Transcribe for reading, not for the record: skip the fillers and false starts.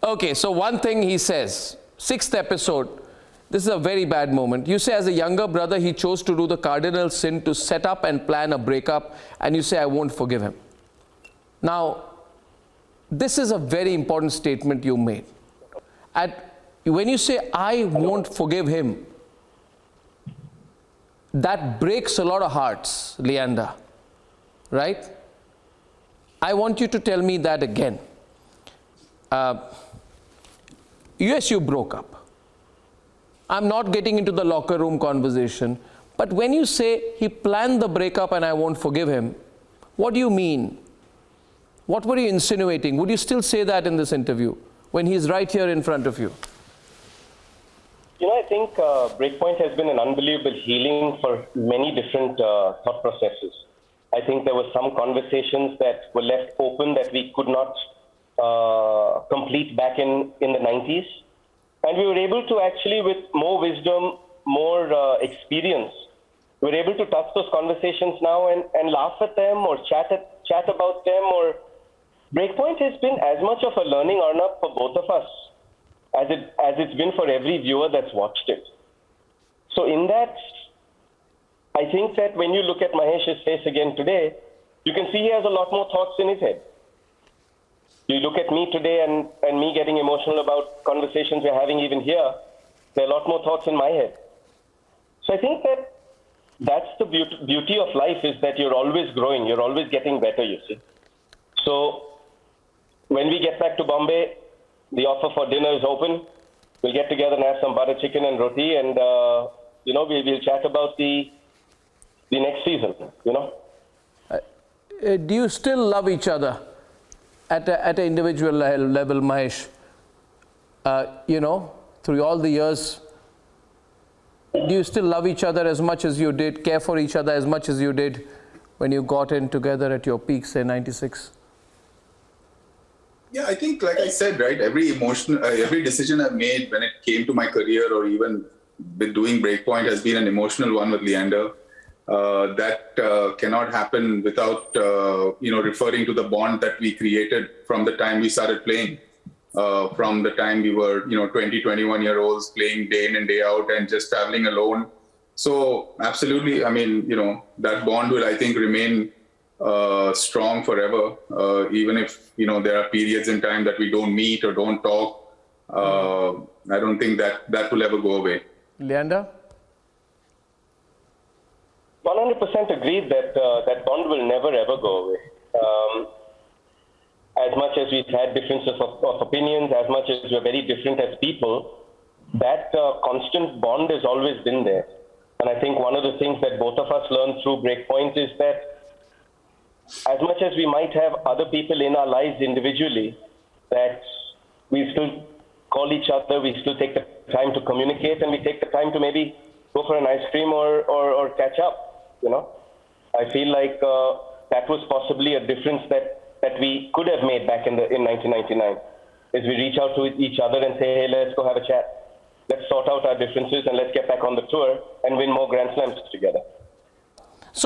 Okay, so one thing he says, sixth episode, this is a very bad moment. You say as a younger brother, he chose to do the cardinal sin to set up and plan a breakup, and you say, I won't forgive him. Now, this is a very important statement you made. When you say, I won't forgive him, that breaks a lot of hearts, Leander, right? I want you to tell me that again. Yes, you broke up. I'm not getting into the locker room conversation, but when you say he planned the breakup and I won't forgive him, what do you mean? What were you insinuating? Would you still say that in this interview when he's right here in front of you? I think Breakpoint has been an unbelievable healing for many different thought processes. I think there were some conversations that were left open that we could not complete back in the 90s. And we were able to actually, with more wisdom, more experience, we were able to touch those conversations now and laugh at them or chat about them. Or Breakpoint has been as much of a learning, Arnab, for both of us as it's been for every viewer that's watched it. So in that, I think that when you look at Mahesh's face again today, you can see he has a lot more thoughts in his head. You look at me today and me getting emotional about conversations we're having even here, there are a lot more thoughts in my head. So I think that that's the beauty of life, is that you're always growing, you're always getting better, you see. So when we get back to Bombay, the offer for dinner is open. We'll get together and have some butter chicken and roti, and we'll chat about the next season. Do you still love each other at an individual level, Mahesh? Through all the years, do you still love each other as much as you did, care for each other as much as you did when you got in together at your peak, say, 96? Yeah, I think, like I said, right, every decision I've made when it came to my career or even with doing Breakpoint has been an emotional one with Leander. That cannot happen without, referring to the bond that we created from the time we started playing, from the time we were, 20, 21-year-olds playing day in and day out and just traveling alone. So absolutely, I mean, that bond will, I think, remain strong forever, even if, there are periods in time that we don't meet or don't talk. I don't think that will ever go away. Leander? 100% agreed that that bond will never ever go away. As much as we've had differences of opinions, as much as we're very different as people, that constant bond has always been there. And I think one of the things that both of us learned through Breakpoint is that as much as we might have other people in our lives individually, that we still call each other, we still take the time to communicate, and we take the time to maybe go for an ice cream or catch up. I feel like that was possibly a difference that we could have made back in 1999, is we reach out to each other and say, hey, let's go have a chat. Let's sort out our differences and let's get back on the tour and win more Grand Slams together.